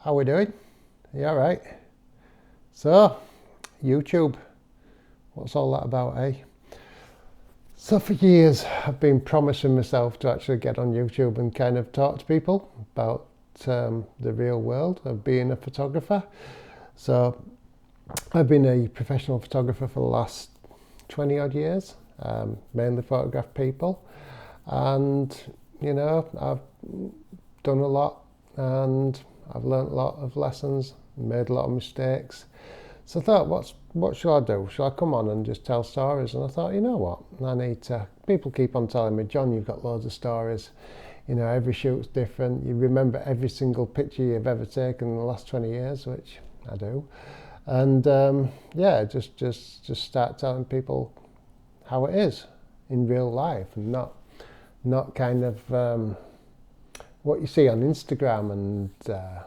How we doing? You alright? So, YouTube. What's all that about, eh? So for years I've been promising myself to actually get on YouTube and kind of talk to people about the real world of being a photographer. So I've been a professional photographer for the last 20 odd years, mainly photograph people, and I've done a lot and I've learnt a lot of lessons, made a lot of mistakes. So I thought, what should I do? Should I come on and just tell stories? And I thought, you know what, I need to. People keep on telling me, John, you've got loads of stories. Every shoot's different. You remember every single picture you've ever taken in the last 20 years, which I do. And just start telling people how it is in real life, and not kind of what you see on Instagram and I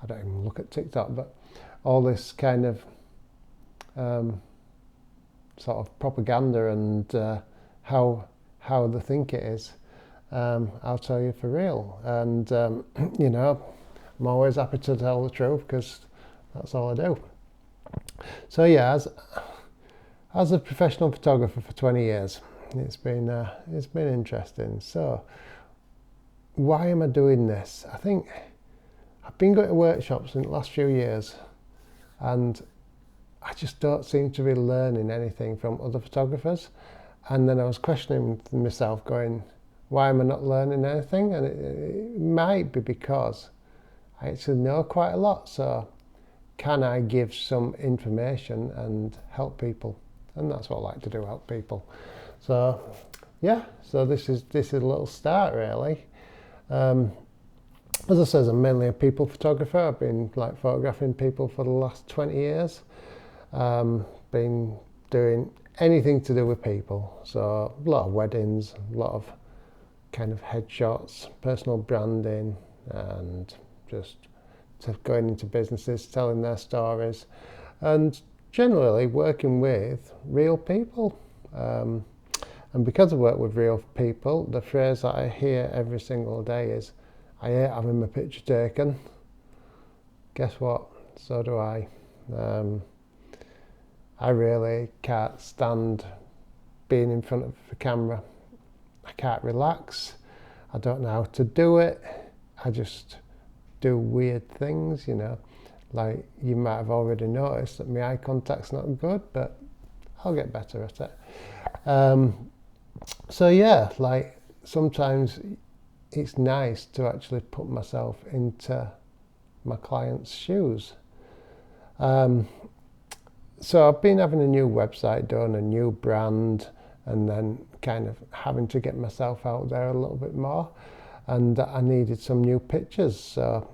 don't even look at TikTok, but all this kind of sort of propaganda and how they think it is. I'll tell you for real, and I'm always happy to tell the truth because that's all I do. So yeah, as a professional photographer for 20 years, it's been interesting. So why am I doing this? I think I've been going to workshops in the last few years, and I just don't seem to be learning anything from other photographers. And then I was questioning myself, going, why am I not learning anything? And it might be because I actually know quite a lot. So can I give some information and help people? And that's what I like to do, help people. So yeah, so this is a little start really. As I said, I'm mainly a people photographer. I've been photographing people for the last 20 years. Been doing anything to do with people. So a lot of weddings, a lot of kind of headshots, personal branding, and just going into businesses, telling their stories, and generally working with real people. And because I work with real people, the phrase that I hear every single day is, I hate having my picture taken. Guess what? So do I. I really can't stand being in front of the camera. I can't relax. I don't know how to do it. I just do weird things, Like you might have already noticed that my eye contact's not good, but I'll get better at it. So yeah, sometimes it's nice to actually put myself into my client's shoes. So I've been having a new website done, a new brand, and then kind of having to get myself out there a little bit more. And I needed some new pictures. So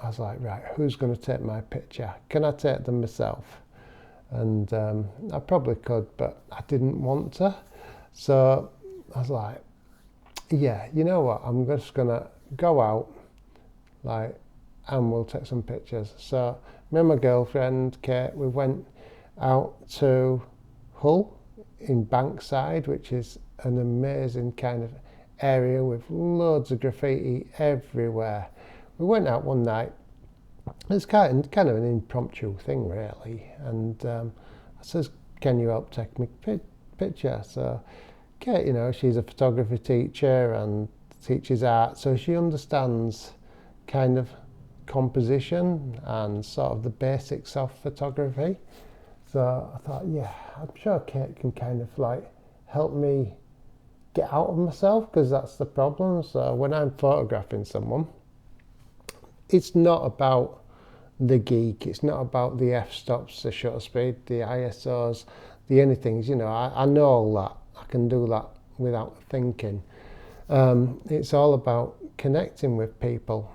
I was like, right, who's going to take my picture? Can I take them myself? And I probably could, but I didn't want to. So I was like, yeah, you know what? I'm just going to go out, and we'll take some pictures. So me and my girlfriend, Kate, we went out to Hull in Bankside, which is an amazing kind of area with loads of graffiti everywhere. We went out one night. It's kind of an impromptu thing, really. And I says, can you help take me picture? So Kate, she's a photography teacher and teaches art, so she understands kind of composition and sort of the basics of photography. So I thought, yeah, I'm sure Kate can kind of help me get out of myself, because that's the problem. So when I'm photographing someone, it's not about the geek, it's not about the f-stops, the shutter speed, the ISOs, the anythings, I know all that. I can do that without thinking. It's all about connecting with people.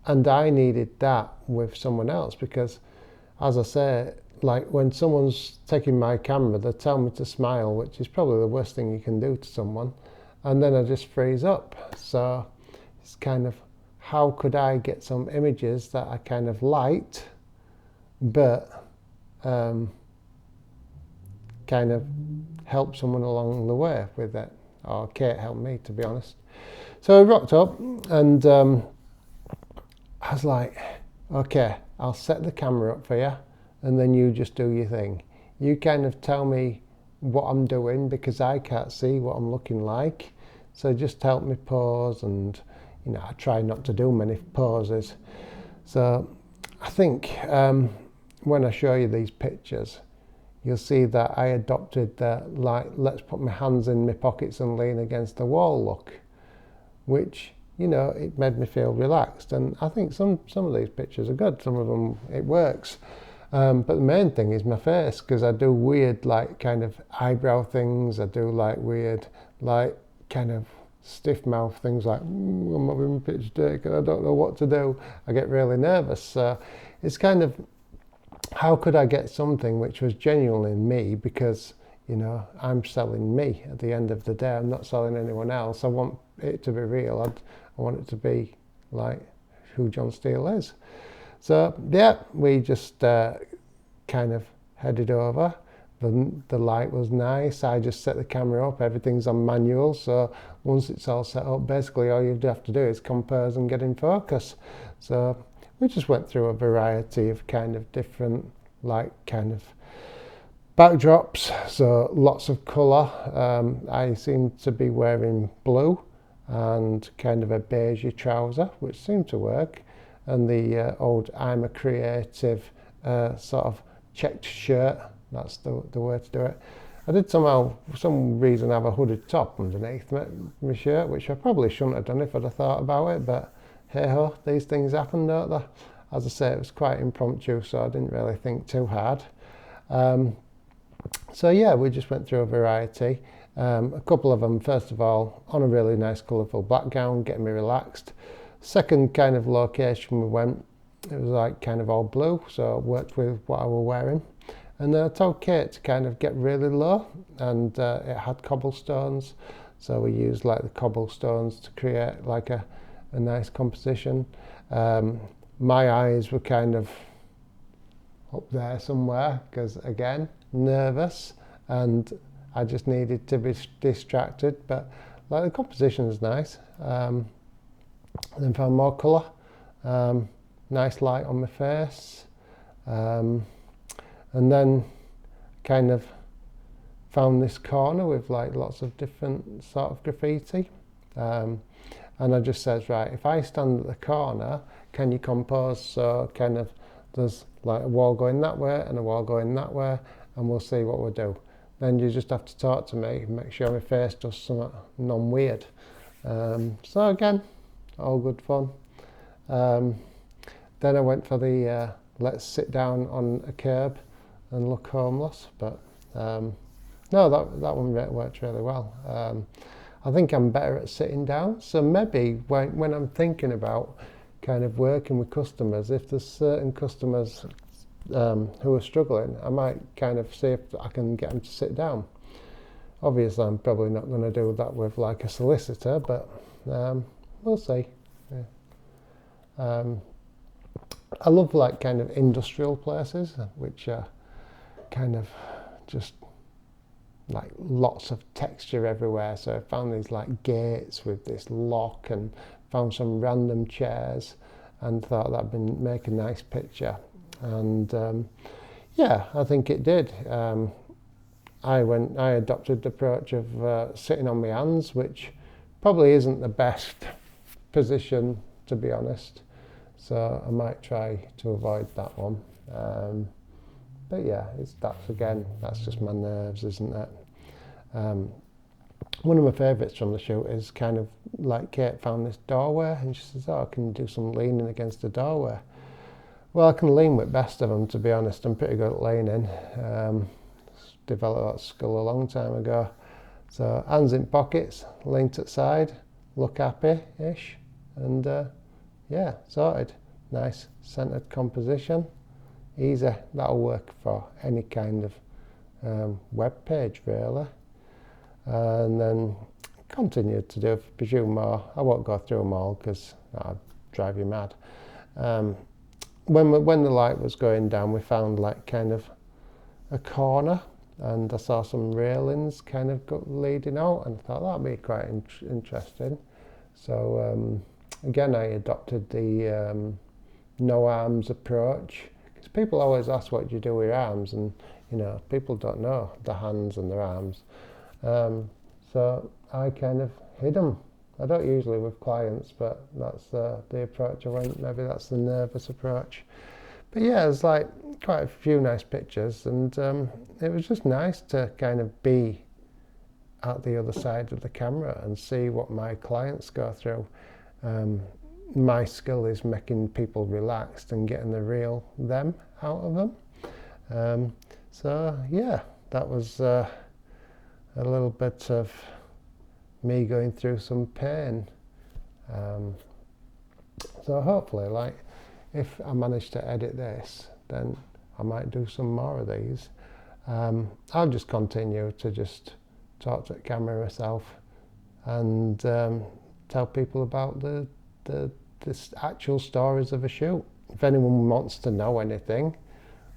And I needed that with someone else because, as I say, when someone's taking my camera, they tell me to smile, which is probably the worst thing you can do to someone. And then I just freeze up. So it's kind of, how could I get some images that I kind of liked, but kind of help someone along the way with it? Or Kate helped me, to be honest. So I rocked up and I was like, Okay, I'll set the camera up for you and then you just do your thing. You kind of tell me what I'm doing because I can't see what I'm looking like. So just help me pose, and I try not to do many poses. So I think when I show you these pictures, you'll see that I adopted the let's put my hands in my pockets and lean against the wall look, which it made me feel relaxed. And I think some of these pictures are good, some of them it works. But the main thing is my face, because I do weird kind of eyebrow things. I do weird kind of stiff mouth things like I'm having a picture take and I don't know what to do. I get really nervous. So it's kind of, how could I get something which was genuinely me, because I'm selling me at the end of the day. I'm not selling anyone else. I want it to be real. I want it to be like who John Steele is. So yeah, we just kind of headed over. The light was nice. I just set the camera up. Everything's on manual. So once it's all set up, basically all you have to do is compose and get in focus. So we just went through a variety of kind of different kind of backdrops. So lots of colour. I seem to be wearing blue and kind of a beige trouser, which seemed to work. And the old I'm a creative sort of checked shirt. That's the way to do it. I did for some reason, have a hooded top underneath my shirt, which I probably shouldn't have done if I'd have thought about it, but hey ho, these things happen, don't they? As I say, it was quite impromptu, so I didn't really think too hard. So yeah, we just went through a variety. A couple of them, first of all, on a really nice colourful black gown, getting me relaxed. Second kind of location we went, it was kind of all blue, so I worked with what I was wearing. And then I told Kate to kind of get really low, and it had cobblestones, so we used the cobblestones to create a nice composition. My eyes were kind of up there somewhere, because again, nervous, and I just needed to be distracted, but the composition is nice. Then found more colour, nice light on my face, and then kind of found this corner with lots of different sort of graffiti, and I just said, right, if I stand at the corner, can you compose so kind of there's a wall going that way and a wall going that way, and we'll see what we'll do. Then you just have to talk to me, make sure my face does something non-weird. So again, all good fun. Then I went for the let's sit down on a curb and look homeless, but no, that one worked really well. I think I'm better at sitting down, so maybe when I'm thinking about kind of working with customers, if there's certain customers who are struggling, I might kind of see if I can get them to sit down. Obviously, I'm probably not going to do that with a solicitor, but we'll see. Yeah. I love kind of industrial places, which are kind of just lots of texture everywhere. So I found these gates with this lock, and found some random chairs, and thought that'd make a nice picture. And yeah, I think it did. I adopted the approach of sitting on my hands, which probably isn't the best position, to be honest. So I might try to avoid that one. But yeah, that's just my nerves, isn't it? One of my favourites from the shoot is kind of Kate found this doorway, and she says, oh, I can do some leaning against the doorway. Well, I can lean with best of them, to be honest. I'm pretty good at leaning. Developed that skill a long time ago. So hands in pockets, lean to the side, look happy-ish, and yeah, sorted. Nice centered composition. Easy. That'll work for any kind of web page, really. And then continued to do a few more. I won't go through them all because that'll drive you mad. When the light was going down, we found kind of a corner, and I saw some railings kind of leading out, and I thought that'd be quite interesting. So again, I adopted the no arms approach, because people always ask what you do with your arms, and people don't know the hands and their arms. So I kind of hid them. I don't usually with clients, but that's the approach I went. Maybe that's the nervous approach. But yeah, it's like quite a few nice pictures, and it was just nice to kind of be at the other side of the camera and see what my clients go through. My skill is making people relaxed and getting the real them out of them. So yeah, that was a little bit of me going through some pain. So hopefully, like, if I manage to edit this, then I might do some more of these. I'll just continue to just talk to the camera myself and tell people about the actual stories of a shoot. If anyone wants to know anything,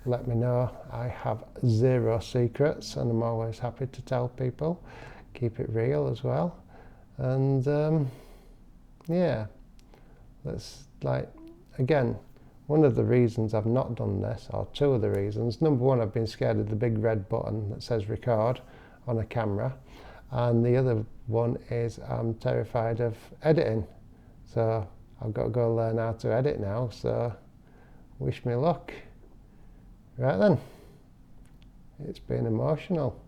let me know. I have zero secrets, and I'm always happy to tell people. Keep it real as well. And yeah, that's like, again, one of the reasons I've not done this, or two of the reasons. Number one, I've been scared of the big red button that says record on a camera. And the other one is I'm terrified of editing. So I've got to go learn how to edit now. So wish me luck. Right then. It's been emotional.